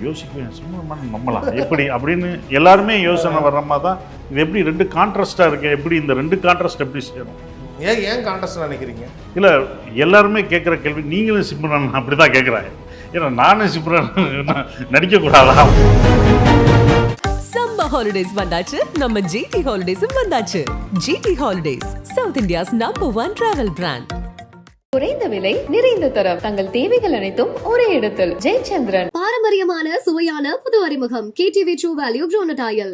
யோசிக்குவேன், சிம்ரன் நம்பலாம் எப்படி அப்படின்னு எல்லாருமே யோசனை வர்ற மாதிரி தான். இது எப்படி 2 கான்ட்ராஸ்டாக இருக்கு, எப்படி இந்த 2 கான்ட்ராஸ்ட் எப்படி சேரும்? ஏன் கான்ட்ராஸ்ட் நினைக்கிறீங்க? இல்லை, எல்லாருமே கேட்குற கேள்வி நீங்களும் சிம்ரன் அப்படி தான் கேட்குறாங்க. ஏன்னா நானும் சிம்ரன் நடிக்கக்கூடாதா? சம்மர் ஹாலிடேஸ் வந்தாச்சு, நம்ம ஜிடி ஹாலிடேஸும் வந்தாச்சு. GT holidays, south India's #1 travel brand. குறைந்த விலை, நிறைந்த தரம், தங்கள் தேவைகள் அனைத்தும் ஒரே இடத்தில். ஜெயச்சந்திரன். பாரம்பரியமான சுவையான புது அறிமுகம் KTV True Value Groundnut Oil.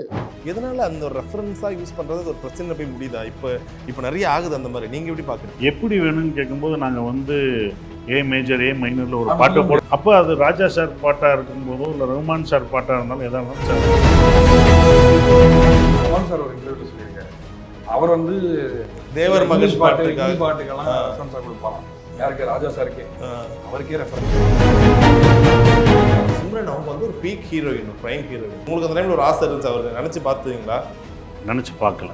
எதனால அந்த ஒரு ரெஃபரன்ஸா யூஸ் பண்றது ஒரு பிரச்சனை போய் முடியுதா? இப்போ நிறைய ஆகுது அந்த மாதிரி. நீங்க எப்படி பாக்குறீங்க? எப்படி வேணும்னு கேட்கும்போது நாங்கள் ஏ மேஜர், ஏ மைனரில் ஒரு பாட்டை போட, அப்போ அது ராஜா சார் பாட்டாக இருக்கும்போதோ இல்லை ரஹ்மான் சார் பாட்டாக இருந்தாலும் எதாவது சார். ரஹ்மான் சார் ஒரு இன்டர்வியூ சொல்லியிருக்காரு, அவர் தேவர் மகன் பாட்டுக்கெல்லாம் ரெஃபரன்ஸாக கொடுப்பாங்க. யாருக்கு? ராஜா சாருக்கே, அவருக்கே ரெஃபரன்ஸ். சிம்ரன் அவங்க ஒரு பீக் ஹீரோயின், பிரைம் ஹீரோயின். உங்களுக்கு அந்த டைமில் ஒரு ஆசை இருந்துச்சு, அவருக்கு நினச்சி பார்த்தீங்களா? நினச்சி பார்க்கல.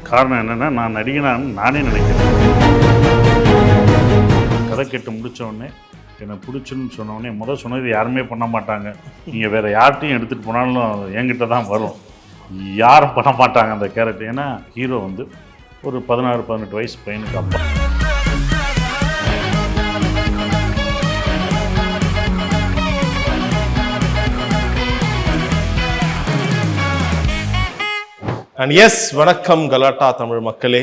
காரணம் என்னென்னா, நான் நடிகனான்னு நானே நினைக்கிறேன். கதை கேட்டு முடித்தோடனே எனக்கு பிடிச்சுன்னு சொன்னோடனே சொன்னது யாருமே பண்ண மாட்டாங்க, நீங்கள் வேறு யார்கிட்டையும் எடுத்துகிட்டு போனாலும் என்கிட்ட தான் வரும், யாரும் பண்ண மாட்டாங்க அந்த கேரக்டர். ஏன்னா ஹீரோ ஒரு 16-18 வயசு பையனுக்கு அப்பா. அண்ட் எஸ், வணக்கம் கலாட்டா தமிழ் மக்களே.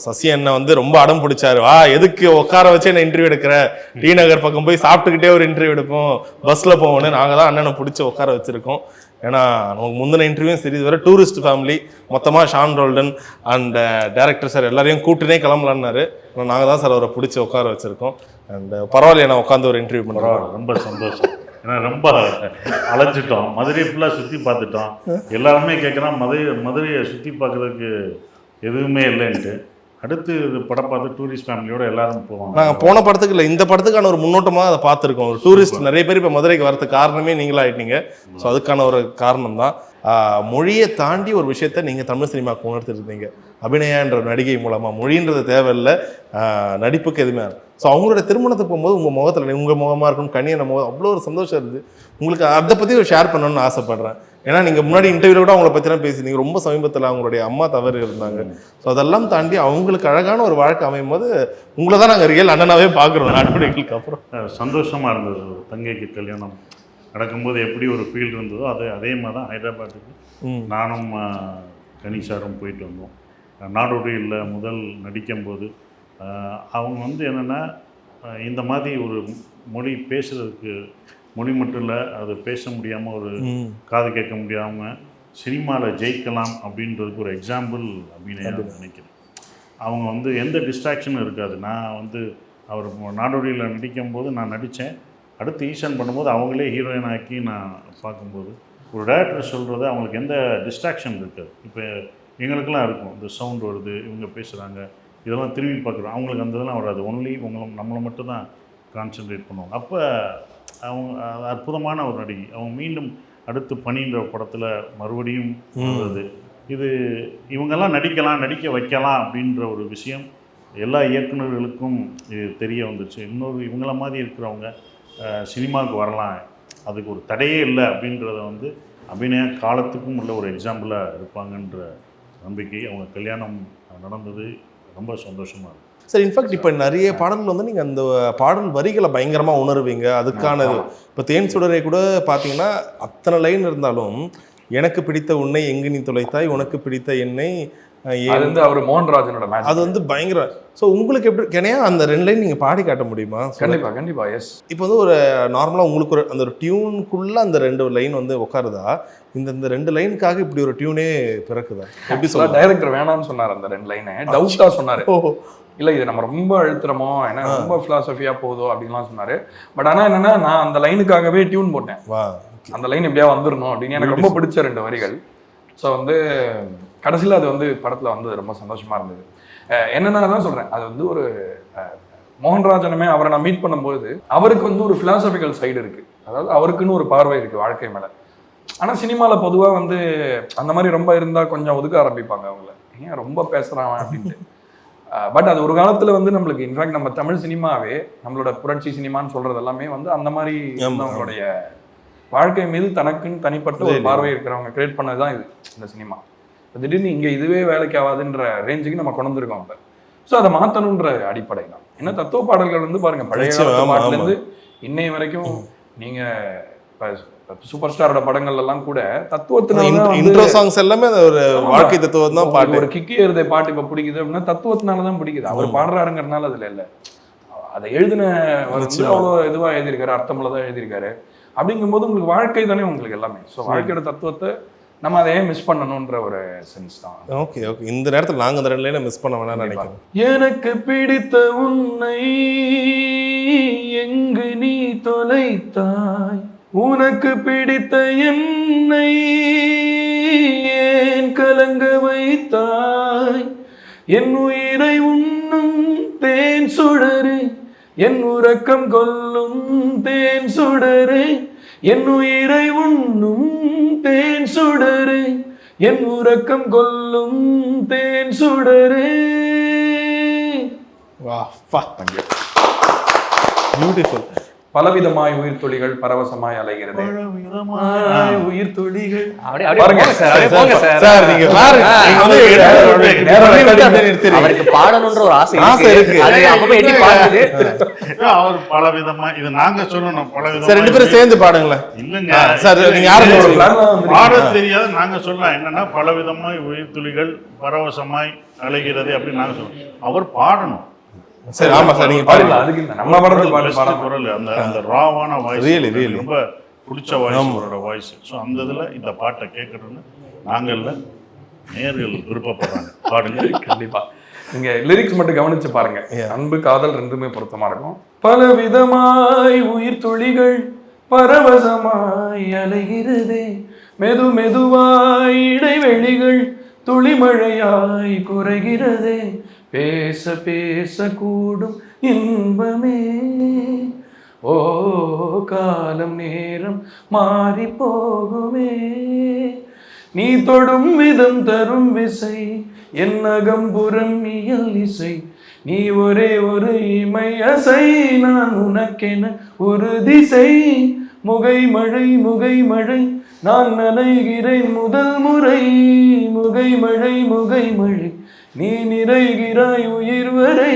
சசி அண்ணன் ரொம்ப அடம் பிடிச்சாரு, எதுக்கு உட்கார வச்சு என்ன இன்டர்வியூ எடுக்கிற, டி நகர் பக்கம் போய் சாப்பிட்டுக்கிட்டே ஒரு இன்டர்வியூ எடுப்போம், பஸ்ஸில் போவோன்னு. நாங்கள் தான் அண்ணனை பிடிச்சி உட்கார வச்சுருக்கோம். ஏன்னா நமக்கு முந்தின இன்டர்வியூவும் சரி, இது வரை டூரிஸ்ட் ஃபேமிலி மொத்தமாக Sean Roldan and director sir எல்லாரையும் கூட்டுனே கிளம்பலான்னாரு. ஆனால் நாங்கள் தான் சார் அவரை பிடிச்சி உட்கார வச்சுருக்கோம். அண்ட் பரவாயில்ல, நான் உட்காந்து ஒரு இன்டர்வியூ பண்ணுறோம். ரொம்ப சந்தோஷம். ஏன்னா ரொம்ப அலைஞ்சிட்டோம், மதுரையை ஃபுல்லாக சுற்றி பார்த்துட்டோம். எல்லாருமே கேட்குறான், மதுரையை சுற்றி பார்க்குறதுக்கு எதுவுமே இல்லைன்ட்டு. அடுத்து படம் பார்த்து டூரிஸ்ட் ஃபேமிலியோட எல்லாரும் போவாங்க. நாங்கள் போன படத்துக்கு இல்லை, இந்த படத்துக்கான ஒரு முன்னோட்டமாக அதை பார்த்துருக்கோம். ஒரு டூரிஸ்ட் நிறைய பேர் இப்போ மதுரைக்கு வரதுக்கு காரணமே நீங்களாகிட்டீங்க. ஸோ அதுக்கான ஒரு காரணம் தான். மொழியை தாண்டி ஒரு விஷயத்த நீங்கள் தமிழ் சினிமாவுக்கு உணர்த்திட்டு இருந்தீங்க. அபிநயான்ற நடிகை மூலமாக. மொழின்றது தேவையில்லை, நடிப்புக்கு எதுவுமே. ஸோ அவங்களோட திருமணத்துக்கு போகும்போது உங்கள் முகத்தில், உங்கள் முகமாக இருக்கணும், கனியான முகம், அவ்வளோ ஒரு சந்தோஷம் இருக்குது. உங்களுக்கு அதை பற்றி ஒரு ஷேர் பண்ணணும்னு ஆசைப்பட்றேன். ஏன்னா நீங்கள் முன்னாடி இன்டர்வியூ கூட அவங்கள பற்றிலாம் பேசியிருந்தீங்க. ரொம்ப சமீபத்தில் அவங்களுடைய அம்மா தவறு இருந்தாங்க. ஸோ அதெல்லாம் தாண்டி அவங்களுக்கு அழகான ஒரு வாழ்க்கை அமையும் போது உங்களை தான் நாங்கள் ரியல் அண்ணனாவே பார்க்குறோம். நடவடிக்கைகளுக்கு அப்புறம் சந்தோஷமாக இருந்தது. தங்கைக்கு கல்யாணம் நடக்கும்போது எப்படி ஒரு ஃபீல் இருந்ததோ அதே மாதிரி தான் ஹைதராபாத்துக்கு நானும் கனிஷாரும் போயிட்டு வந்தோம். நாடோடியில் முதல் நடிக்கும்போது அவங்க என்னென்னா, இந்த மாதிரி ஒரு மொழி பேசுகிறதுக்கு, மொழி மட்டும் இல்லை, அது பேச முடியாமல், ஒரு காது கேட்க முடியாமல் சினிமாவில் ஜெயிக்கலாம் அப்படின்றதுக்கு ஒரு எக்ஸாம்பிள் அப்படின்னு நினைக்கிறேன். அவங்க எந்த டிஸ்ட்ராக்ஷனும் இருக்காது. நான் அவர் நாடோடியில் நடிக்கும்போது நான் நடித்தேன். அடுத்து ஈஷான் பண்ணும்போது அவங்களே ஹீரோயின் ஆக்கி நான் பார்க்கும்போது ஒரு டேரக்டர் சொல்கிறது அவங்களுக்கு எந்த டிஸ்ட்ராக்ஷன் இருக்காது. இப்போ எங்களுக்கெல்லாம் இருக்கும், இந்த சவுண்ட் வருது, இவங்க பேசுகிறாங்க, இதெல்லாம் திரும்பி பார்க்குறோம். அவங்களுக்கு அந்த இதெல்லாம் வராது. ஒன்லி நம்மளை மட்டும் தான் கான்சென்ட்ரேட் பண்ணுவாங்க. அப்போ அவங்க அற்புதமான ஒரு நடிகை. அவங்க மீண்டும் அடுத்து பணின்ற படத்தில் மறுபடியும் வருது. இது இவங்கெல்லாம் நடிக்க வைக்கலாம் அப்படின்ற ஒரு விஷயம் எல்லா இயக்குநர்களுக்கும் இது தெரிய வந்துச்சு. இன்னொரு இவங்கள மாதிரி இருக்கிறவங்க சினிமாவுக்கு வரலாம், அதுக்கு ஒரு தடையே இல்லை அப்படின்றத அபிநய காலத்துக்கும் உள்ள ஒரு எக்ஸாம்பிளாக இருப்பாங்கன்ற நம்பிக்கை. அவங்க கல்யாணம் நடந்தது ரொம்ப சந்தோஷமாக இருக்குது. சார், இன்ஃபேக்ட் இப்போ நிறைய பாடல்கள் நீங்கள் அந்த பாடல் வரிகளை பயங்கரமாக உணர்வீங்க. அதுக்கானது இப்போ தேன் சுடரை கூட பார்த்தீங்கன்னா அத்தனை லைன் இருந்தாலும், எனக்கு பிடித்த உன்னை எங்கு நீ தொலைத்தாய், உனக்கு பிடித்த என்னை, அவர் மோகன்ராஜனோட மேட்ச். அது பயங்கர. ஸோ உங்களுக்கு எப்படி கெனையா அந்த 2 லைன் நீங்கள் பாடி காட்ட முடியுமா? கண்டிப்பாக எஸ். இப்போ ஒரு நார்மலாக உங்களுக்கு அந்த ஒரு டியூனுக்குள்ளே அந்த 2 லைன் உட்காருதா? இந்த 2 லைனுக்காக இப்படி ஒரு டியூனே பிறக்குதா? எப்படி சொல்ல? டைரக்டர் வேணாம்னு சொன்னார் அந்த 2 லைனை, டவுட்டாக சொன்னார். இல்லை, இது நம்ம ரொம்ப அழுத்துறமோ, ஏன்னா ரொம்ப ஃபிலாசபியாக போதோ அப்படின்லாம் சொன்னார். பட் ஆனால் என்னென்னா, நான் அந்த லைனுக்காகவே டியூன் போட்டேன். அந்த லைன் எப்படியா வந்துடணும் அப்படின்னு எனக்கு ரொம்ப பிடிச்ச 2 வரிகள். ஸோ கடைசியில் அது படத்தில் ரொம்ப சந்தோஷமாக இருந்தது. என்னென்னா தான் சொல்கிறேன், அது ஒரு மோகன்ராஜனுமே அவரை நான் மீட் பண்ணும்போது அவருக்கு ஒரு ஃபிலாசபிக்கல் சைடு இருக்குது. அதாவது அவருக்குன்னு ஒரு பார்வை இருக்குது வாழ்க்கை மேலே. ஆனால் சினிமாவில் பொதுவாக அந்த மாதிரி ரொம்ப இருந்தால் கொஞ்சம் ஒதுக்க ஆரம்பிப்பாங்க அவங்கள, ஏன் ரொம்ப பேசுகிறான் அப்படின்ட்டு. பட் அது ஒரு காலத்தில் நம்மளுக்கு இன்ஃபேக்ட் நம்ம தமிழ் சினிமாவே நம்மளோட புரட்சி சினிமான்னு சொல்கிறது எல்லாமே அந்த மாதிரி அவங்களுடைய வாழ்க்கை மீது தனக்குன்னு தனிப்பட்ட ஒரு பார்வை இருக்கிறவங்க கிரியேட் பண்ணதுதான் இது இந்த சினிமா. திடீர்னு இங்க இதுவே வேலைக்கு ஆகாதுன்ற ரேஞ்சுக்கு நம்ம கொண்டு வந்திருக்கோம். அப்ப ஸோ அதை மாற்றணுன்ற அடிப்படை தான். ஏன்னா தத்துவ பாடல்கள் வந்து பாருங்க, பழைய பாட்டுல இருந்து இன்னைய வரைக்கும் நீங்க சூப்பர் ஸ்டாரோட படங்கள் எல்லாம் கூட இன்ட்ரோ சாங்ஸ் எல்லாமே ஒரு வாழ்க்கை தத்துவம் தான் பாட்டு. ஒரு கிக்கி எழுத பாட்டு இப்ப பிடிக்குது அப்படின்னா தத்துவத்தினாலதான் பிடிக்குது. அவர் பாடுறாருங்கிறதுனால அதுல இல்ல, அதை எழுதின அவ்வளோ இதுவா எழுதியிருக்காரு, அர்த்தமுள்ளதான் எழுதியிருக்காரு. அப்படிங்கும்போது உங்களுக்கு வாழ்க்கை தானே உங்களுக்கு எல்லாமே. ஸோ வாழ்க்கையோட தத்துவத்தை நம்ம அதையே மிஸ் பண்ணணும்ன்ற ஒரு சென்ஸ் தான். ஓகே ஓகே, இந்த நேரத்தில் நாங்கள் அந்த 2 லைனை மிஸ் பண்ண வேணாம்னு நினைக்கிறோம். எனக்கு பிடித்த உன்னை எங்கு நீ தொலைத்தாய், உனக்கு பிடித்த என்னை ஏன் கலங்க வைத்தாய், என் உயிரை உண்ணும் தேன் சுடரு, என் உறக்கம் கொல்லும் தேன் சுடரு, என் உயிரை உண்ணும் தேன் சுடரு, என் உறக்கம் கொல்லும் தேன் சுடரு. வா வா, பியூட்டிஃபுல். பலவிதமாய் உயிர் துளிகள் பரவசமாய் அலைகிறது, உயிர் துளிகள். அவருக்கு பாடணும்ன்ற ஒரு ஆசை இருக்கு. அவர் பலவிதமா, இது நாங்க சொல்லணும் பலவிதமா. 2 பேரும் சேர்ந்து பாடுங்களேன். இல்லங்க சார், நீங்க யாரும் பாட தெரியாது, நாங்க சொல்லலாம் என்னன்னா பலவிதமாய் உயிர் துளிகள் பரவசமாய் அலைகிறது அப்படின்னு நாங்க சொல்லணும். அவர் பாடணும். சரி, ஆமா சார், நீங்க பாடுங்க. அதுக்கு நம்ம படத்துல குரல், அந்த ராவான வாய்ஸ் ரொம்ப பிடிச்ச வாய்ஸ், அவரோட வாய்ஸ். ஸோ அந்த இதுல இந்த பாட்டை கேட்கணும்னு நாங்கள்ல நேர்கள் விருப்பப்படுறாங்க. பாடுங்க. கண்டிப்பா நீங்க லிரிக்ஸ் மட்டும் கவனிச்சு பாருங்க. அன்பு காதல் ரெண்டுமே பொருத்தமா இருக்கும். பலவிதமாய் உயிர் துளிகள் பரவசமாய் அலைகிறதே, மெது மெதுவாய் இடைவெளிகள் துளிமழையாய் குறைகிறதே, பேச பேச கூடும் இன்பமே, ஓ காலம் நேரம் மாறி போகுமே, நீ தொடும் விதம் தரும் விசை, என் அகம்புறம் இயல் இசை, நீ ஒரே ஒரு இமை அசை, நான் உனக்கென ஒரு திசை, முகை மழை முகை மழை நான் நனைகிறேன் முதல் முறை, முகை மழை முகை மழை நீ நிறைகிறாய் உயிர் வரை.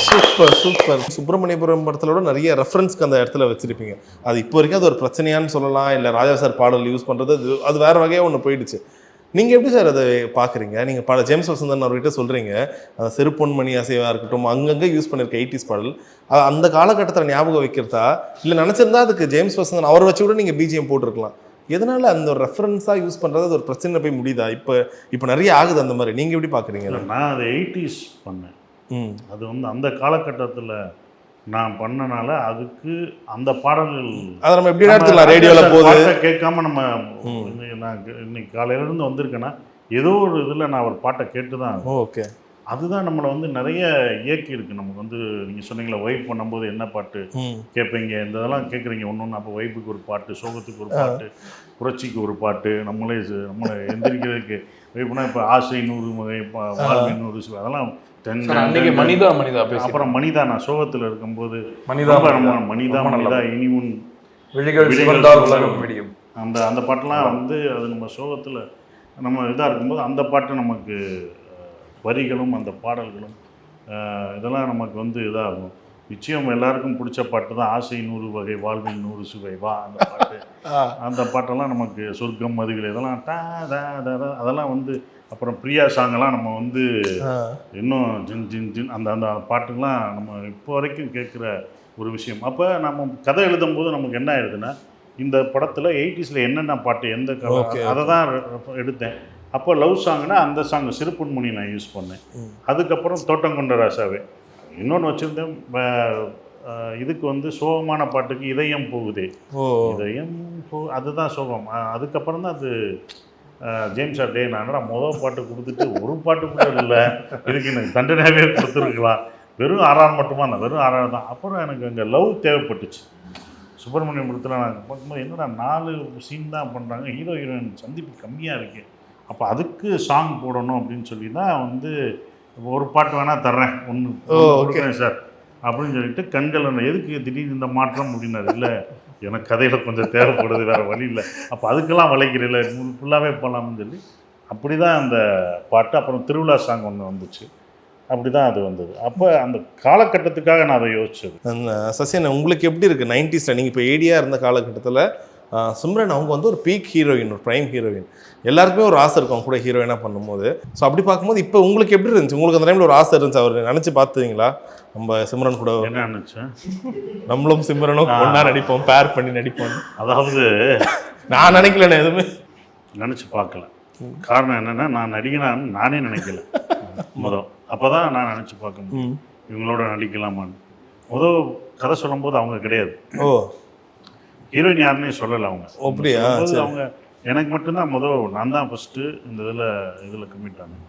Super super. சுப்பிரமணியபுரம் படத்தோட நிறைய ரெஃபரன்ஸ்க்கு அந்த இடத்துல வச்சிருப்பீங்க. அது இப்போ வரைக்கும் அது ஒரு பிரச்சனையான்னு சொல்லலாம், இல்லை ராஜா சார் பாடல் யூஸ் பண்ணுறது அது வேற வகையாக ஒன்று போயிடுச்சு. நீங்கள் எப்படி சார் அதை பார்க்குறீங்க? நீங்கள் ஜேம்ஸ் வசந்தன் அவர்கிட்ட சொல்கிறீங்க, அந்த சிறுபொன்மணி அசைவாக இருக்கட்டும், அங்கங்கே யூஸ் பண்ணியிருக்க 80s பாடல் அந்த காலகட்டத்தில் ஞாபகம் வைக்கிறதா, இல்லை நினச்சிருந்தா அதுக்கு ஜேம்ஸ் வசந்தன் அவரை வச்சு கூட நீங்கள் பிஜிஎம் போட்டிருக்கலாம். எதனால அந்த ஒரு ரெஃபரன்ஸாக யூஸ் பண்ணுறது அது ஒரு பிரச்சனை போய் முடியுதா? இப்போ நிறைய ஆகுது அந்த மாதிரி. நீங்கள் எப்படி பார்க்குறீங்க? நான் அதை 80s பண்ணேன். அது அந்த காலகட்டத்தில் நான் பண்ணனால அதுக்கு அந்த பாடல்கள் அதை நம்ம எப்படி எடுத்துக்கலாம்? ரேடியோவில் போது கேட்காம நம்ம நான் இன்னைக்கு காலையிலேருந்து வந்திருக்கேன்னா ஏதோ ஒரு இதில் நான் ஒரு பாட்டை கேட்டு தான். ஓகே, அதுதான் நம்மளை நிறைய இயக்கி இருக்கு. நமக்கு நீங்கள் சொன்னீங்களா வைப் பண்ணும்போது என்ன பாட்டு கேட்பீங்க, இந்த இதெல்லாம் கேட்குறீங்க ஒன்று. அப்போ வைப்புக்கு ஒரு பாட்டு, சோகத்துக்கு ஒரு பாட்டு, புரட்சிக்கு ஒரு பாட்டு, நம்மளை எந்திரிக்கிறதுக்கு வைப்புனா இப்போ ஆசை 100 வாழ்வை 100 அதெல்லாம் மனிதா மனிதா அப்புறம் மனிதா நான் சோகத்தில் இருக்கும்போது மனிதா மனிதா இனிமுன் விழிகள் அந்த பாட்டெல்லாம் அது நம்ம சோகத்தில் நம்ம இதாக இருக்கும்போது அந்த பாட்டு நமக்கு வரிகளும் அந்த பாடல்களும் இதெல்லாம் நமக்கு இதாகும். நிச்சயம் எல்லாருக்கும் பிடிச்ச பாட்டு தான் ஆசை 100 வகை வாழ்வின் 100 சுவை வா அந்த பாட்டு. அந்த பாட்டெல்லாம் நமக்கு சொர்க்கம் மதுவில் இதெல்லாம் அதெல்லாம் அப்புறம் பிரியா சாங்கெல்லாம் நம்ம இன்னும் ஜின் ஜின் ஜின் அந்த பாட்டுங்கெல்லாம் நம்ம இப்போ வரைக்கும் கேட்குற ஒரு விஷயம். அப்போ நம்ம கதை எழுதும்போது நமக்கு என்ன ஆயிடுதுன்னா, இந்த படத்தில் 80s என்னென்ன பாட்டு எந்த அதை தான் எடுத்தேன். அப்போ லவ் சாங்னா அந்த சாங் சிறுபொன்மணி நான் யூஸ் பண்ணேன். அதுக்கப்புறம் தோட்டம் கொண்ட ராசாவே இன்னொன்று வச்சுருந்தேன். இதுக்கு சோகமான பாட்டுக்கு இதயம் போகுதே, இதயம் அதுதான் சோகம். அதுக்கப்புறம் தான் அது ஜேம்ஸ் சார் நான் மொதல் பாட்டு கொடுத்துட்டு ஒரு பாட்டு கூட இல்லை, இதுக்கு எனக்கு தண்டனையாகவே கொடுத்துருக்கலாம், வெறும் ஆறாறு மட்டுமா தான், வெறும் ஆறாறு தான். அப்புறம் எனக்கு அங்கே லவ் தேவைப்பட்டுச்சு. சுப்பிரமணியபுரத்தில் நாங்கள் பார்க்கும்போது என்னடா 4 சீன் தான் பண்ணுறாங்க, ஹீரோ ஹீரோயின் சந்திப்பு கம்மியாக இருக்குது, அப்போ அதுக்கு சாங் போடணும் அப்படின்னு சொல்லி தான் ஒரு பாட்டு வேணால் தர்றேன் ஒன்று கொடுக்குறேன் சார் அப்படின்னு சொல்லிட்டு கண்கள் எதுக்கு திடீர்னு இந்த மாற்றம் அப்படின்னாரு. இல்லை எனக்கு கதையில் கொஞ்சம் தேவைப்படுது, வேறு வழி இல்லை, அப்போ அதுக்கெல்லாம் வளைக்கிறதில்ல, ஃபுல்லாகவே போகலாம்னு சொல்லி அப்படி தான் அந்த பாட்டு. அப்புறம் திருவிழா சாங் ஒன்று வந்துச்சு, அப்படி தான் அது வந்தது. அப்போ அந்த காலகட்டத்துக்காக நான் அதை யோசிச்சது. சசியன், உங்களுக்கு எப்படி இருக்குது 90s நீங்கள் இப்போ ஏடியாக இருந்த காலகட்டத்தில் சிம்ரன் அவங்க வந்து ஒரு பீக் ஹீரோயின், ஒரு ப்ரைம் ஹீரோயின், எல்லாருக்குமே ஒரு ஆசை இருக்கும் அவங்க கூட ஹீரோயினாக பண்ணும்போது. ஸோ அப்படி பார்க்கும்போது இப்போ உங்களுக்கு எப்படி இருந்துச்சு? உங்களுக்கு அந்த டைமில் ஒரு ஆசை இருந்துச்சு, அவர் நினச்சி பார்த்துங்களா நம்ம சிம்ரன் கூட என்ன நினச்சேன், நம்மளும் சிம்ரனும் ஒன்றா நடிப்போம், பேர் பண்ணி நடிப்போம்? அதாவது நான் நினைக்கலண்ணே, எதுவுமே நினச்சி பார்க்கல. காரணம் என்னென்னா நான் நடிகனான்னு நானே நினைக்கல முதல். அப்போ தான் நான் நினச்சி பார்க்க முடியும் இவங்களோட நடிக்கலாமான்னு. முதல் கதை சொல்லும்போது அவங்க கிடையாது, ஓ ஹீரோயின் யாருன்னே சொல்லலை அவங்க. அப்படியா? அவங்க எனக்கு மட்டும்தான் நான் தான் ஃபஸ்ட்டு இந்த இதில் கமிட் ஆனேன்.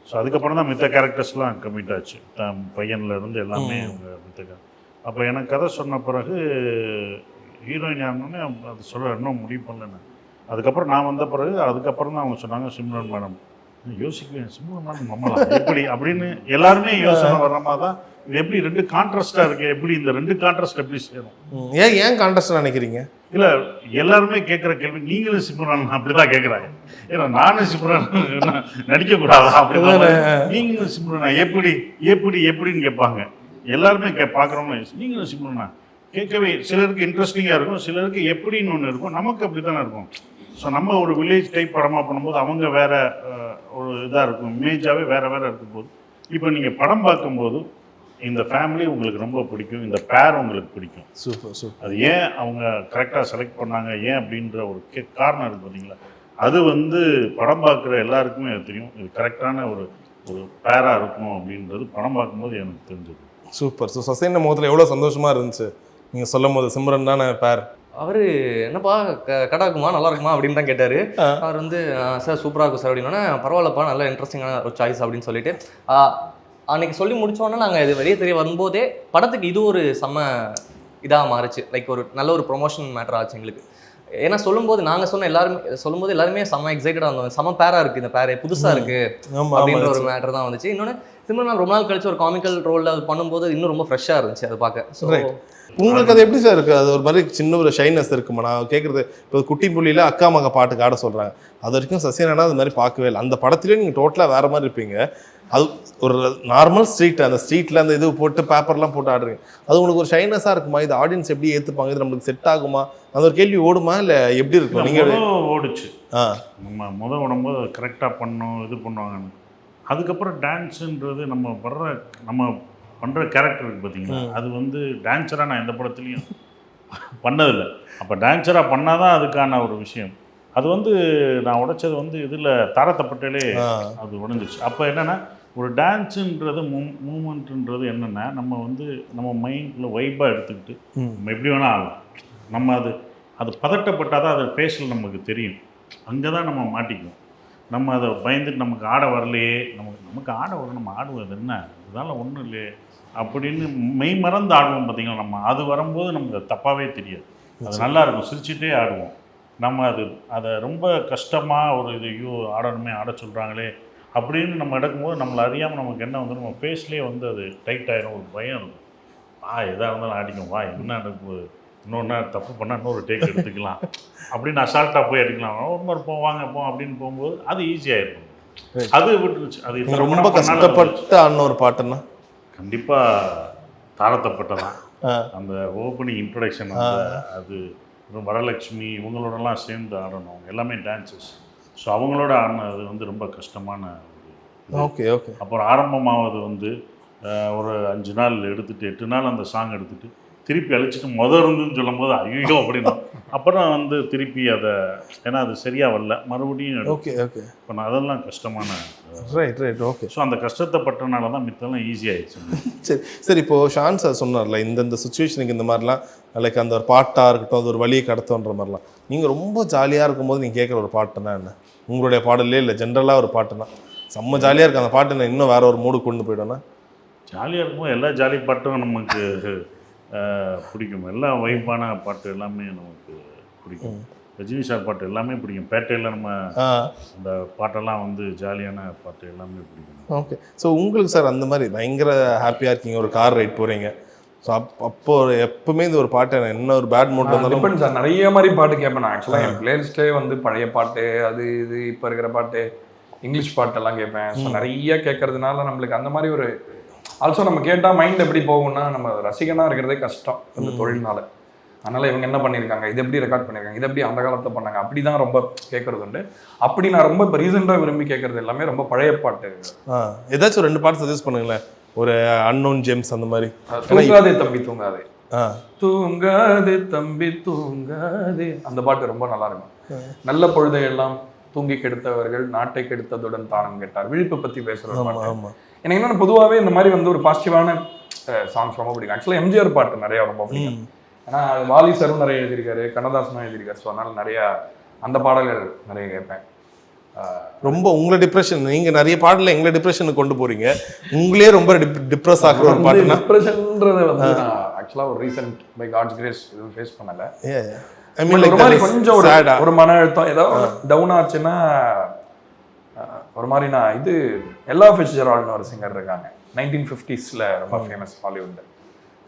ஸோ அதுக்கப்புறம் தான் மித்த கேரக்டர்ஸ்லாம் கமிட் ஆச்சு, பையன்லேருந்து எல்லாமே அவங்க மித்த. அப்போ எனக்கு கதை சொன்ன பிறகு ஹீரோயின் யாருன்னே அது சொல்ல இன்னும் முடிவு பண்ணல. அதுக்கப்புறம் நான் வந்த பிறகு அதுக்கப்புறம் தான் அவங்க சொன்னாங்க சிம்ரன் மேடம். யோசிக்குவேன், சிம்ரன் மேடம் நம்மளாம் எப்படி அப்படின்னு எல்லாருமே யோசனை வர்ற மாதிரி தான். இது எப்படி ரெண்டு கான்ட்ராஸ்டாக இருக்கு, எப்படி இந்த ரெண்டு கான்ட்ராஸ்ட் எப்படி சேரும்? ஏன் கான்ட்ராஸ்ட் நினைக்கிறீங்க? இல்லை எல்லாருமே கேட்குற கேள்வி நீங்களும் சிம்ரன் அப்படி தான் கேட்குறாங்க. ஏன்னா நானும் சிம்ரன் நடிக்கக்கூடாதா அப்படிதான், நீங்களும் சிம்ரனா எப்படி எப்படி எப்படின்னு கேட்பாங்க எல்லாருமே. பார்க்குறவங்க நீங்களும் சிம்ரனா கேட்கவே சிலருக்கு இன்ட்ரெஸ்டிங்காக இருக்கும், சிலருக்கு எப்படின்னு ஒன்று இருக்கும், நமக்கு அப்படி தானே இருக்கும். ஸோ நம்ம ஒரு வில்லேஜ் டைப் படமாக பண்ணும்போது அவங்க வேறு ஒரு இதாக இருக்கும், இமேஜாகவே வேறு இருக்கும்போது. இப்போ நீங்கள் படம் பார்க்கும்போது இந்த ஃபேமிலி உங்களுக்கு ரொம்ப பிடிக்கும், இந்த பேர் உங்களுக்கு பிடிக்கும். Super super. அது ஏன் அவங்க கரெக்டாக செலக்ட் பண்ணாங்க, ஏன் அப்படின்ற ஒரு காரணம் இருக்குது பார்த்தீங்களா? அது வந்து படம் பார்க்குற எல்லாருக்குமே அது தெரியும், இது கரெக்டான ஒரு பேராக இருக்கும் அப்படின்றது படம் பார்க்கும்போது எனக்கு தெரிஞ்சது. சூப்பர். ஸோ சசியன் முகத்தில் எவ்வளோ சந்தோஷமாக இருந்துச்சு நீங்கள் சொல்லும் போது, சிம்ரன் தானே பேர்? அவர் என்னப்பா கடை இருக்குமா, நல்லா இருக்குமா அப்படின்னு தான் கேட்டார். அவர் வந்து சார் சூப்பராக இருக்கும் சார் அப்படின்னா, பரவாயில்லப்பா நல்ல இன்ட்ரெஸ்டிங்கான ஒரு சாய்ஸ் அப்படின்னு சொல்லிட்டு அன்றைக்கி சொல்லி முடித்தோன்னா நாங்கள் இது வெளியே தெரிய வரும்போதே படத்துக்கு இது ஒரு செம்ம இதாக மாறிச்சு. லைக் ஒரு நல்ல ஒரு ப்ரொமோஷன் மேட்டர் ஆச்சு எங்களுக்கு. ஏன்னா சொல்லும்போது நாங்கள் சொல்லும்போது எல்லாருமே செம்ம எக்ஸைட்டடாக இருந்தோம், செம்ம பேராக இருக்குது, இந்த பேர் புதுசாக இருக்குது அப்படின்ற ஒரு மேட்டர் தான் வந்துச்சு. இன்னொன்று சிம்ரன் ரொம்ப நாள் கழிச்சு ஒரு காமிக்கல் ரோலில் அது பண்ணும்போது இன்னும் ரொம்ப ஃப்ரெஷ்ஷாக இருந்துச்சு அதை பார்க்க. ஸோ உங்களுக்கு அது எப்படி சார் இருக்குது? அது ஒரு மாதிரி சின்ன ஒரு ஷைனஸ் இருக்குமா? நான் கேட்குறது இப்போ குட்டி புள்ளியில் அக்கா மக பாட்டுக்கு ஆட சொல்கிறாங்க, அது வரைக்கும் சசியனா அது மாதிரி பார்க்கவே இல்லை. அந்த படத்துலேயே நீங்கள் டோட்டலாக வேறு மாதிரி இருப்பீங்க. அது ஒரு நார்மல் ஸ்ட்ரீட், அந்த ஸ்ட்ரீட்டில் அந்த இது போட்டு பேப்பர்லாம் போட்டு ஆடுறீங்க, அது உங்களுக்கு ஒரு ஷைனஸாக இருக்குமா? இது ஆடியன்ஸ் எப்படி ஏற்றுப்பாங்க, இது நம்மளுக்கு செட் ஆகுமா, அந்த ஒரு கேள்வி ஓடுமா இல்லை எப்படி இருக்கும்? நீங்கள் ஓடிச்சு, நம்ம ஓடும்போது கரெக்டாக பண்ணோம், இது பண்ணுவாங்கன்னு. அதுக்கப்புறம் டான்ஸுன்றது நம்ம பண்ணுற கேரக்டர் இருக்குது பார்த்தீங்களா, அது வந்து டான்ஸராக நான் எந்த படத்துலையும் பண்ணதில்லை. அப்போ டான்ஸராக பண்ணால் தான் அதுக்கான ஒரு விஷயம். அது வந்து நான் உடைச்சது வந்து இதில் தாரத்தப்பட்டாலே அது உடைஞ்சிச்சு. அப்போ என்னென்னா ஒரு டான்ஸுன்றது மூமெண்ட்டுன்றது என்னென்னா நம்ம மைண்டில் வைப்பாக எடுத்துக்கிட்டு நம்ம எப்படி வேணால் ஆகலாம். நம்ம அது பதட்டப்பட்டால் தான் அது ஃபேஸில் நமக்கு தெரியும், அங்கே தான் நம்ம மாட்டிக்குவோம். நம்ம அதை பயந்துட்டு நமக்கு ஆட வரலையே, நமக்கு ஆட வரும், நம்ம ஆடுவது என்ன இதனால ஒன்றும் இல்லையே அப்படின்னு மெய் மறந்து ஆடுவோம் பார்த்தீங்களா. நம்ம அது வரும்போது நமக்கு தப்பாகவே தெரியாது, அது நல்லா இருக்கும், சிரிச்சுட்டே ஆடுவோம். நம்ம அதை ரொம்ப கஷ்டமாக ஒரு ஐயோ ஆடணுமே, ஆட சொல்கிறாங்களே அப்படின்னு நம்ம எடுக்கும்போது நம்மளை அறியாமல் நமக்கு என்ன வந்து நம்ம ஃபேஸ்லேயே வந்து அது டைட் ஆகிடும், ஒரு பயம் இருக்கும். எதாக இருந்தாலும் ஆடிக்கும், என்ன நடக்கும்போது இன்னொன்று தப்பு பண்ணால் இன்னொரு டேக் எடுத்துக்கலாம் அப்படின்னு அசால்ட்டாக போய் அடிக்கலாம், ஒரு போவாங்க அப்படின்னு போகும்போது அது ஈஸியாக இருக்கும். அது விட்டுருச்சு. அது ரொம்ப கஷ்டப்பட்டு ஆடின ஒரு பாட்டுன்னா கண்டிப்பாக தாரத்தப்பட்டதான். அந்த ஓப்பனிங் இன்ட்ரொடக்ஷன் அது வரலட்சுமி இவங்களோடலாம் சேர்ந்து ஆடணும், அவங்க எல்லாமே டான்ஸஸ். ஸோ அவங்களோட ஆடினது வந்து ரொம்ப கஷ்டமான ஓகே ஓகே. அப்புறம் ஆரம்பமாவது வந்து ஒரு 5 நாள் எடுத்துகிட்டு 8 நாள் அந்த சாங் எடுத்துகிட்டு திருப்பி அழிச்சிட்டு இருந்துன்னு சொல்லும் போது ஐயோ அப்படின்னா அப்புறம் வந்து திருப்பி அதை ஏன்னா அது சரியாக வரல மறுபடியும். Okay okay. இப்போ நான் அதெல்லாம் கஷ்டமான ரைட் ஓகே. ஸோ அந்த கஷ்டத்தைப்பட்டனால தான் மித்தெல்லாம் ஈஸியாகிடுச்சு. சரி இப்போது ஷான் சார் சொன்னார்ல இந்த சுச்சுவேஷனுக்கு இந்த மாதிரிலாம் லைக் அந்த ஒரு பாட்டாக இருக்கட்டும், அது ஒரு வழியை கடத்தோன்ற மாதிரிலாம் நீங்கள் ரொம்ப ஜாலியாக இருக்கும்போது நீங்கள் கேட்குற ஒரு பாட்டுனா என்ன? உங்களுடைய பாடலே இல்லை ஜென்ரலாக ஒரு பாட்டுனா செம்ம ஜாலியாக இருக்குது அந்த பாட்டு, நான் இன்னும் வேறு ஒரு மூடு கொண்டு போய்ட்டோன்னா? ஜாலியாக இருக்கும்போது எல்லா ஜாலி பாட்டும் நமக்கு பிடிக்கும், எல்லாம் வைப்பான பாட்டு எல்லாமே நமக்கு பிடிக்கும். ரஜினி சார் பாட்டு எல்லாமே பிடிக்கும், பேட்டையில் நம்ம அந்த பாட்டெல்லாம் வந்து ஜாலியான பாட்டு எல்லாமே பிடிக்கும். ஓகே. ஸோ உங்களுக்கு சார் அந்த மாதிரி பயங்கர ஹாப்பியாக இருக்கீங்க, ஒரு கார் ரைட் போகிறீங்க, ஸோ அப்போ எப்பவுமே இந்த ஒரு பாட்டு என்ன ஒரு பேட் மூட் இருந்தாலும் டிபெண்ட் சார். நிறைய மாதிரி பாட்டு கேட்பேன் நான். ஆக்சுவலாக என் பிளேலிஸ்ட்டே வந்து பழைய பாட்டு, அது இது இப்போ இருக்கிற பாட்டு, இங்கிலீஷ் பாட்டெல்லாம் கேட்பேன். ஸோ நிறைய கேட்கறதுனால நம்மளுக்கு அந்த மாதிரி ஒரு ஆல்சோ நம்ம கேட்டால் மைண்ட் எப்படி போகும்னா, நம்ம ரசிகனாக இருக்கிறதே கஷ்டம் இந்த தொழில்னால. அதனால் இவங்க என்ன பண்ணியிருக்காங்க, இது எப்படி ரெக்கார்ட் பண்ணியிருக்காங்க, இது எப்படி அந்த காலத்தில் பண்ணாங்க, அப்படி தான் ரொம்ப கேட்கறது உண்டு. அப்படி நான் ரொம்ப இப்போ ரீசெண்டாக விரும்பி கேட்கறது எல்லாமே ரொம்ப பழைய பாட்டு. ஏதாச்சும் 2 பாட்டு சஜஸ்ட் பண்ணுங்களேன், ஒரு அன்னோன் ஜெம்ஸ் அந்த மாதிரி. தூங்காதே தம்பி தூங்காதே, தூங்காதே தம்பி தூங்காதே, அந்த பாட்டு ரொம்ப நல்லா இருக்கும். நல்ல பொழுதையெல்லாம் தூங்கி கெடுத்தவர்கள் நாட்டை கெடுத்ததுடன் தானம் கேட்டார், விழிப்பை பற்றி பேசுகிற பாட்டு. எனக்கு என்னன்னா பொதுவாகவே இந்த மாதிரி வந்து ஒரு பாசிட்டிவான சாங்ஸ் ரொம்ப பிடிக்கும். ஆக்சுவலாக எம்ஜிஆர் பாட்டு நிறையா ரொம்ப பிடிக்கும். ஏன்னா வாலி சரும் நிறைய எழுதியிருக்காரு, கண்ணதாசனும் எழுதியிருக்காரு. ஸோ அதனால நிறையா அந்த பாடல்கள் நிறைய கேட்பேன். ரொம்ப உங்களை டிப்ரெஷன், நீங்க நிறைய பாடல எங்களை டிப்ரெஷனுக்கு கொண்டு போறீங்க, உங்களே ரொம்ப டிப்ரெஸ் ஆகுற ஒரு பாட்டு. டிப்ரெஷன்ன்றதை வந்து நான் ஆக்சுவலாக ஒரு ரீசெண்ட் பை காட்ஸ் கிரேஸ் எதுவும் ஃபேஸ் பண்ணல. ஐ மீன் லைக் ஒரு மாதிரி கொஞ்சம் ஒரு மன அழுத்தம் ஏதாவது டவுன் ஆச்சுன்னா ஒரு மாதிரி நான் இது எல்லா ஃபிட்ஜெரால்ட்னு ஒரு சிங்கர் இருக்காங்க, 1950s ரொம்ப ஃபேமஸ் ஹாலிவுட்.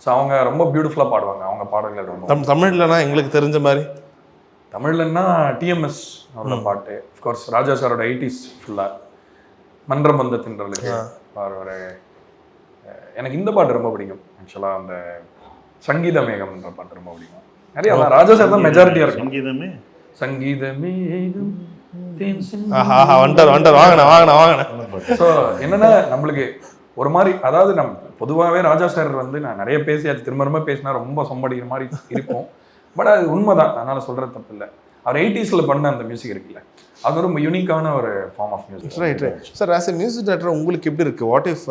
ஸோ அவங்க ரொம்ப பியூட்டிஃபுல்லாக பாடுவாங்க. அவங்க பாடல்கள் ரொம்ப தமிழ்லனா எங்களுக்கு தெரிஞ்ச மாதிரி. தமிழ்லன்னா டிஎம்எஸ் அவரோட பாட்டு, அஃப்கோர்ஸ் ராஜா சாரோட 80s ஃபுல்லாக மன்றபந்த தின்றலுக்கு ஒரு எனக்கு இந்த பாட்டு ரொம்ப பிடிக்கும். ஆக்சுவலாக அந்த சங்கீத மேகம்ன்ற பாட்டு ரொம்ப பிடிக்கும். நிறைய ராஜா சார் தான் மெஜாரிட்டியாக இருக்கும். சங்கீதமே சங்கீதமே ஸோ என்னன்னா நம்மளுக்கு ஒரு மாதிரி, அதாவது நம்ம பொதுவாகவே ராஜா சார் வந்து நான் நிறைய பேசியாச்சு, திரும்ப திரும்ப பேசினா ரொம்ப சொம்படிக்கிற மாதிரி இருக்கும். பட் அது உண்மைதான், அதனால சொல்றது தப்பு இல்லை. அவர் 80s பண்ண அந்த மியூசிக் இருக்குல்ல, அது ரொம்ப யூனிக்கான ஒரு form of music. Right sir. As a music director உங்களுக்கு எப்படி இருக்குது? வாட் இஃப்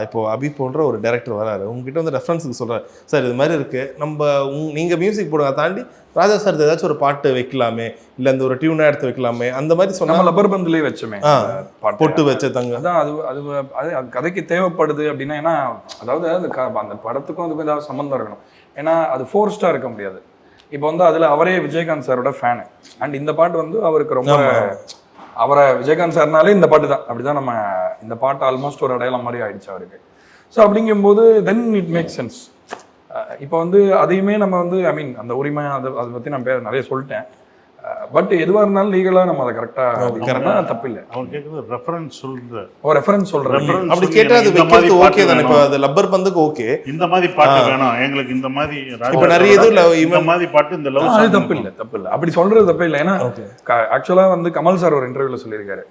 இப்போ அபி போன்ற ஒரு டைரக்டர் வராரு, உங்ககிட்ட வந்து ரெஃபரன்ஸுக்கு சொல்கிறார், சார் இது மாதிரி இருக்குது, நம்ம நீங்கள் மியூசிக் போடுங்க தாண்டி ராஜா சார் ஏதாச்சும் ஒரு பாட்டு வைக்கலாமே, இல்லை அந்த ஒரு டியூனாக எடுத்து வைக்கலாமே, அந்த மாதிரி சொன்னால் லப்பர் பந்துலேயே வச்சோமே பொட்டு வச்ச தங்க, அதான் அது கதைக்கு தேவைப்படுது அப்படின்னா. ஏன்னா அதாவது அந்த படத்துக்கும் அதுக்கும் ஏதாவது சம்மந்தம் இருக்கணும். ஏன்னா அது ஃபோர்ஸ்டாக இருக்க முடியாது. இப்போ வந்து அதில் அவரே விஜயகாந்த் சாரோட ஃபேனு, அண்ட் இந்த பாட்டு வந்து அவருக்கு ரொம்ப அவரை விஜயகாந்த் சார்னாலே இந்த பாட்டு தான், அப்படிதான் நம்ம இந்த பாட்டு ஆல்மோஸ்ட் ஒரு அடையாளம் மாதிரி ஆயிடுச்சு அவருக்கு. ஸோ அப்படிங்கும்போது தென் இட் மேக் சென்ஸ். இப்போ வந்து அதையுமே நம்ம வந்து ஐ மீன் அந்த உரிமை அதை பற்றி நான் நிறைய சொல்லிட்டேன். பட் எதுவாக இருந்தாலும் லீகலாக நம்ம அதை கரெக்டாக தப்பு இல்லை. அவன் கேட்குறது ரெஃபரன்ஸ் சொல்ற ரெஃபரன்ஸ் சொல்கிறேன். அப்படி கேட்டால் அது வைக்கிறது ஓகே தானே? இப்போ அது லப்பர் பந்துக்கு ஓகே, இந்த மாதிரி பாட்டு வேணும் எங்களுக்கு, இந்த மாதிரி இப்போ நிறைய இது இந்த மாதிரி பாட்டு இந்த லவ் அது தப்பு இல்லை, தப்பு இல்லை, அப்படி சொல்றது தப்பு இல்லை. ஏன்னா ஆக்சுவலாக வந்து கமல் சார் ஒரு இன்டர்வியூல சொல்லியிருக்காரு,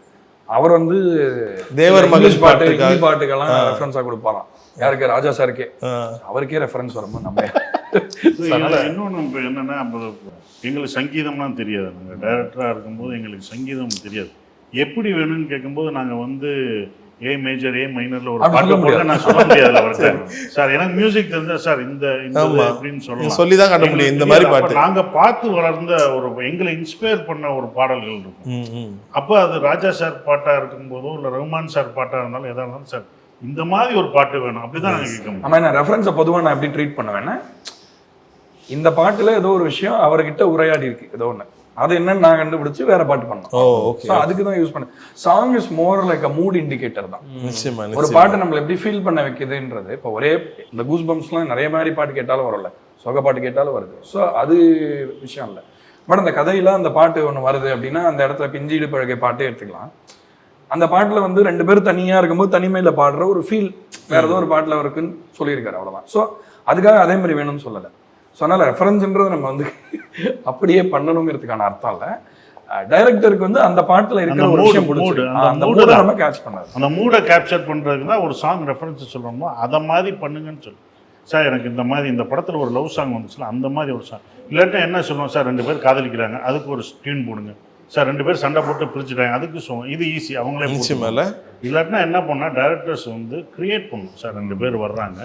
அவர் வந்து தேவர் மகிழ் பாட்டுக்கெல்லாம் ரெஃபரன்ஸாக கொடுப்பாராம். யாருக்கு? ராஜா சாருக்கே. அவருக்கே ரெஃபரன்ஸ் வரும்போது நம்ம இன்னொன்று இப்போ என்னன்னா, எங்களுக்கு சங்கீதம்லாம் தெரியாது. நாங்கள் டைரக்டராக இருக்கும்போது எங்களுக்கு சங்கீதம் தெரியாது. எப்படி வேணும்னு கேட்கும்போது நாங்கள் வந்து ஏ மேஜர் ஏ மைனர்ல ஒரு பாட்டு போட்டு நான் சொல்ல முடியாது அவருக்கு. சார் எனக்கு மியூசிக் தெரிஞ்சா சார் இந்த அப்படின்னு சொல்லி தான் காட்ட முடியும். இந்த மாதிரி பாட்டு நாங்கள் பார்த்து வளர்ந்த ஒரு எங்களை இன்ஸ்பயர் பண்ண ஒரு பாடல்கள் இருக்கும். அப்போ அது ராஜா சார் பாட்டாக இருக்கும்போதோ இல்லை ரஹ்மான் சார் பாட்டாக இருந்தாலும் எதாக இருந்தாலும் சார் இந்த மாதிரி ஒரு பாட்டு வேணும், அப்படிதான் நாங்கள் கேட்க முடியும். ஆமாம், நான் ரெஃபரன்ஸை பொதுவாக நான் எப்படி ட்ரீட் பண்ணுவேன்னா, இந்த பாட்டுல ஏதோ ஒரு விஷயம் அவர்கிட்ட உரையாடி இருக்கு, ஏதோ ஒன்று, அது என்னன்னு நான் கண்டுபிடிச்சு வேற பாட்டு பண்ணோம். அதுக்கு தான் யூஸ் பண்ணேன். Song is more like a mood indicator தான். ஒரு பாட்டு நம்மள எப்படி ஃபீல் பண்ண வைக்குதுன்றது. இப்போ ஒரே இந்த கூஸ் பம்ப்ஸ்லாம் நிறைய மாதிரி பாட்டு கேட்டாலும் வரும்ல, சொக பாட்டு கேட்டாலும் வருது. ஸோ அது விஷயம் இல்லை. பட் அந்த கதையில அந்த பாட்டு ஒன்று வருது அப்படின்னா அந்த இடத்துல பிஞ்சீடு பழகை பாட்டே எடுத்துக்கலாம். அந்த பாட்டில் வந்து 2 பேர் தனியாக இருக்கும்போது தனிமையில் பாடுற ஒரு ஃபீல் வேற ஏதோ ஒரு பாட்டில் இருக்குன்னு சொல்லியிருக்காரு, அவ்வளோதான். ஸோ அதுக்காக அதே மாதிரி வேணும்னு சொல்லலை. ஸோ அதனால் ரெஃபரன்ஸ்ன்றது நம்ம வந்து அப்படியே பண்ணணுங்கிறதுக்கான அர்த்தம் இல்லை. டைரக்டருக்கு வந்து அந்த பாட்டில் இருக்கிற ஒரு விஷயம் அந்த மூடை நம்ம கேட்ச் பண்ணாது. அந்த மூடை கேப்சர் பண்ணுறதுக்கு தான் ஒரு சாங் ரெஃபரன்ஸ் சொல்கிறோமோ அதை மாதிரி பண்ணுங்கன்னு சொல்லு. சார் எனக்கு இந்த மாதிரி இந்த படத்தில் ஒரு லவ் சாங் வந்துச்சுல அந்த மாதிரி ஒரு சாங், இல்லாட்டா என்ன சொல்லுவோம், சார் 2 பேர் காதலிக்கிறாங்க அதுக்கு ஒரு டியூன் போடுங்க, சார் 2 பேர் சண்டை போட்டு பிரிச்சுட்டாங்க அதுக்கு சொல்லுவோம், இது ஈஸி அவங்களே மேலே. இல்லாட்டினா என்ன பண்ணால் டைரக்டர்ஸ் வந்து கிரியேட் பண்ணணும். சார் 2 பேர் வர்றாங்க,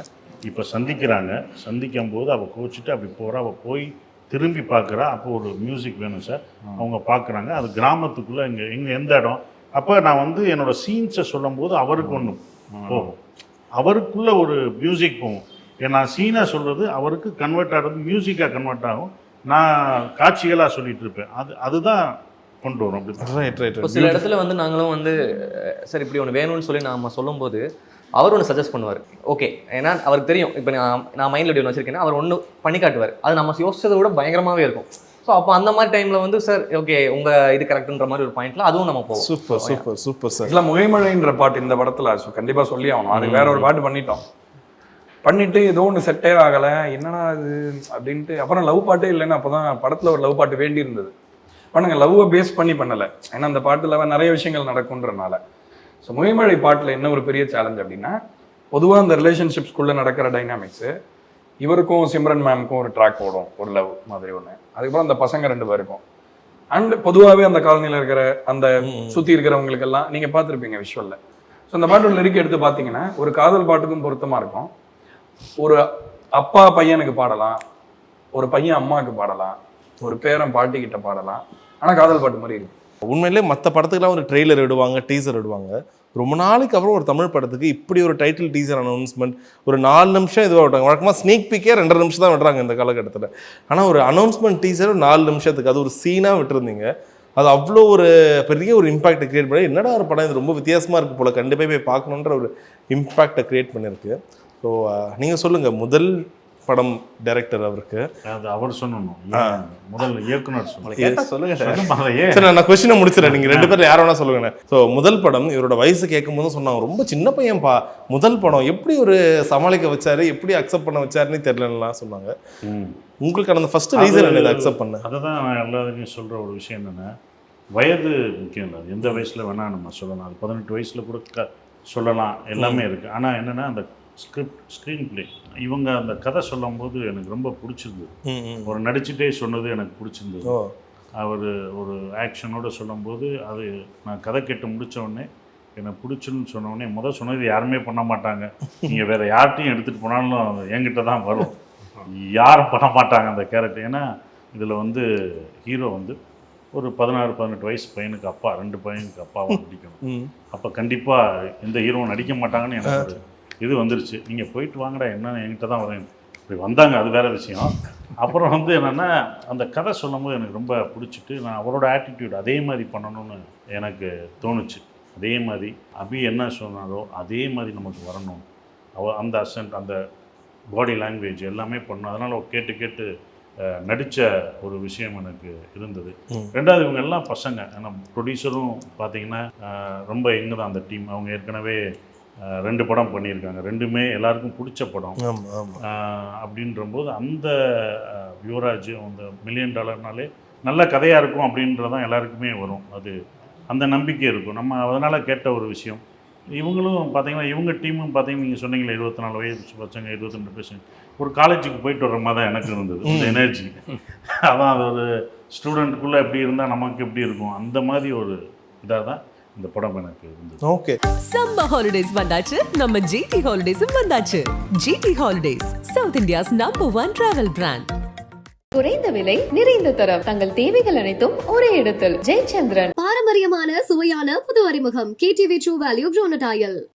இப்போ சந்திக்கிறாங்க, சந்திக்கும் போது அவள் கோச்சிட்டு அப்படி போகிறா, அவள் போய் திரும்பி பார்க்குறா, அப்போ ஒரு மியூசிக் வேணும் சார். அவங்க பார்க்குறாங்க, அது கிராமத்துக்குள்ளே எங்கே எந்த இடம், அப்போ நான் வந்து என்னோடய சீன்ஸை சொல்லும் போது அவருக்கு ஒன்று போகும், அவருக்குள்ளே ஒரு மியூசிக் போகும். ஏன்னா சீனாக சொல்கிறது அவருக்கு கன்வெர்ட் ஆகிறது மியூசிக்காக கன்வெர்ட் ஆகும், நான் காட்சிகளாக சொல்லிட்டு இருப்பேன். அதுதான் கொண்டு வரும். அப்படி சில இடத்துல வந்து நாங்களும் வந்து சார் இப்படி ஒன்று வேணும்னு சொல்லி நாம் சொல்லும்போது அவர் ஒன்று சஜஸ்ட் பண்ணுவார். ஓகே, ஏன்னா அவருக்கு தெரியும் இப்போ நான் மைண்டில் எப்படி ஒன்று வச்சிருக்கேன்னா அவர் ஒன்று பண்ணி காட்டுவார், அது நம்ம யோசிச்சதை விட பயங்கரமாகவே இருக்கும். ஸோ அப்போ அந்த மாதிரி டைமில் வந்து சார் ஓகே உங்கள் இது கரெக்டுன்ற மாதிரி ஒரு பாயிண்ட்ல அதுவும் நம்ம போவோம். Super super super sir. இல்லை முகைமழைன்ற பாட்டு இந்த படத்தில் கண்டிப்பாக சொல்லி ஆகணும். அது வேற ஒரு பாட்டு பண்ணிட்டு ஏதோ ஒன்று செட்டே ஆகலை, என்னடா அது அப்படின்ட்டு அப்புறம் லவ் பாட்டே இல்லைன்னு அப்போ தான் படத்தில் ஒரு லவ் பாட்டு வேண்டி இருந்தது. பண்ணுங்க லவ்வை பேஸ் பண்ணி பண்ணலை, ஏன்னா அந்த பாட்டில் நிறைய விஷயங்கள் நடக்கும்ன்றனால. ஸோ முகைமழை பாட்டில் என்ன ஒரு பெரிய சேலஞ்ச் அப்படின்னா, பொதுவாக அந்த ரிலேஷன்ஷிப்ஸ்குள்ளே நடக்கிற டைனாமிக்ஸு, இவருக்கும் சிம்ரன் மேமுக்கும் ஒரு ட்ராக் ஓடும், ஒரு லவ் மாதிரி ஒன்று. அதுக்கப்புறம் அந்த பசங்க 2 பேருக்கும் அண்ட் பொதுவாகவே அந்த காலனியில் இருக்கிற அந்த சுற்றி இருக்கிறவங்களுக்கெல்லாம் நீங்கள் பார்த்துருப்பீங்க விஷுவலில். ஸோ அந்த பாட்டோட லிரிக் எடுத்து பார்த்தீங்கன்னா ஒரு காதல் பாட்டுக்கும் பொருத்தமாக இருக்கும். ஒரு அப்பா பையனுக்கு பாடலாம், ஒரு பையன் அம்மாவுக்கு பாடலாம், ஒரு பேரன் பாட்டிக்கிட்ட பாடலாம், ஆனால் காதல் பாட்டு மாதிரி இருக்கு. உண்மையிலே மற்ற படத்துக்குலாம் ஒரு ட்ரெய்லர் விடுவாங்க, டீசர் விடுவாங்க. ரொம்ப நாளைக்கு அப்புறம் ஒரு தமிழ் படத்துக்கு இப்படி ஒரு டைட்டில் டீசர் அனௌன்ஸ்மெண்ட் ஒரு 4 நிமிஷம் இதுவாக விட்டாங்க. வழக்கமாக ஸ்னீக் பிக்கே 2.5 நிமிஷம் தான் விடுறாங்க இந்த காலகட்டத்தில். ஆனால் ஒரு அனௌன்ஸ்மெண்ட் டீசர் 4 நிமிஷத்துக்கு அது ஒரு சீனாக விட்டுருந்தீங்க. அது அவ்வளோ ஒரு பெரிய ஒரு இம்பாக்டை கிரியேட் பண்ணி, என்னடா ஒரு படம் இது ரொம்ப வித்தியாசமாக இருக்குது போல், கண்டிப்பாக போய் பார்க்கணுன்ற ஒரு இம்பாக்டை கிரியேட் பண்ணியிருக்கு. ஸோ நீங்கள் சொல்லுங்கள், முதல் படம் டைரக்டர் அவருக்கு அது அவர் சொல்லணும், முதல் இயக்குனர் சொல்லுங்க சார். நான் கொஸ்டினை முடிச்சிடறேன், நீங்க 2 பேர்ல யார வேணா சொல்லுங்க. ஸோ முதல் படம் இவரோட வயசு கேட்கும் போது சொன்னாங்க ரொம்ப சின்ன பையன்பா, முதல் படம் எப்படி ஒரு சமாளிக்க வச்சாரு, எப்படி அக்செப்ட் பண்ண வச்சாருன்னு தெரியலலாம் சொன்னாங்க. உங்களுக்கு அந்த ஃபர்ஸ்ட் ரீசன் என்ன அக்செப்ட் பண்ண? அதுதான் நான் எல்லாருக்கும் சொல்ற ஒரு விஷயம் என்னன்னா, வயது முக்கியம் இல்லை, எந்த வயசுல வேணா நம்ம சொல்லலாம். அது 18 வயசுல கூட சொல்லலாம், எல்லாமே இருக்கு. ஆனா என்னன்னா அந்த ஸ்க்ரீன் பிளே இவங்க அந்த கதை சொல்லும் போது எனக்கு ரொம்ப பிடிச்சிருந்தது. ஒரு நடிச்சுட்டே சொன்னது எனக்கு பிடிச்சிருந்தது. அவர் ஒரு ஆக்ஷனோட சொல்லும்போது அது நான் கதை கேட்டு முடித்த உடனே எனக்கு பிடிச்சுன்னு சொன்ன உடனே சொன்னது யாருமே பண்ண மாட்டாங்க, நீங்கள் வேறு யார்கிட்டையும் எடுத்துகிட்டு போனாலும் என்கிட்ட தான் வரும், யாரும் பண்ண மாட்டாங்க அந்த கேரக்டர். ஏன்னா இதில் வந்து ஹீரோ வந்து ஒரு 16-18 வயசு பையனுக்கு அப்பா, 2 பையனுக்கு அப்பாவை நடிக்கணும். அப்போ கண்டிப்பாக எந்த ஹீரோவும் நடிக்க மாட்டாங்கன்னு எனக்கு இது வந்துருச்சு. நீங்கள் போயிட்டு வாங்கடா, என்ன என்கிட்ட தான் வரேன், இப்படி வந்தாங்க, அது வேறு விஷயம். அப்புறம் வந்து என்னென்னா அந்த கதை சொல்லும் போது எனக்கு ரொம்ப பிடிச்சிட்டு நான் அவரோட ஆட்டிடியூட் அதே மாதிரி பண்ணணும்னு எனக்கு தோணுச்சு. அதே மாதிரி அபி என்ன சொன்னாரோ அதே மாதிரி நமக்கு வரணும், அந்த அசன்ட், அந்த பாடி லாங்குவேஜ் எல்லாமே பண்ணணும். அதனால் கேட்டு கேட்டு நடித்த ஒரு விஷயம் எனக்கு இருந்தது. 2வது இவங்க எல்லாம் பசங்க, ஏன்னா ப்ரொடியூசரும் பார்த்தீங்கன்னா ரொம்ப எங்கே தான் அந்த டீம், அவங்க ஏற்கனவே 2 படம் பண்ணியிருக்காங்க, 2மே எல்லாருக்கும் பிடிச்ச படம். அப்படின்றபோது அந்த யுவராஜ் அந்த $1 மில்லியன் நல்ல கதையாக இருக்கும் அப்படின்றதான் எல்லாருக்குமே வரும், அது அந்த நம்பிக்கை இருக்கும். நம்ம அதனால் கேட்ட ஒரு விஷயம். இவங்களும் பார்த்தீங்கன்னா இவங்க டீமும் பார்த்தீங்கன்னா நீங்கள் சொன்னீங்களே 24 வயசு பசங்க, 22 பசங்க, ஒரு காலேஜுக்கு போயிட்டு வர்ற மாதிரி தான் எனக்கு இருந்தது அந்த எனர்ஜி. அதான் அது ஒரு ஸ்டூடெண்ட்டுக்குள்ளே எப்படி இருந்தால் நமக்கு எப்படி இருக்கும், அந்த மாதிரி ஒரு இதாக தான் இந்த படம் எனக்கு இருந்தது. ஓகே, சம்மர் ஹாலிடேஸ் வந்தாச்சு, நம்ம ஜிடி ஹாலிடேஸும் வந்தாச்சு. GT holidays, south India's number 1 travel brand. குறைந்த விலை நிறைந்த தரம், தங்கள் தேவைகள் அனைத்தும் ஒரே இடத்தில். ஜெயச்சந்திரன். பாரம்பரியமான சுவையான புது அறிமுகம் KTV True Value Grown Tile.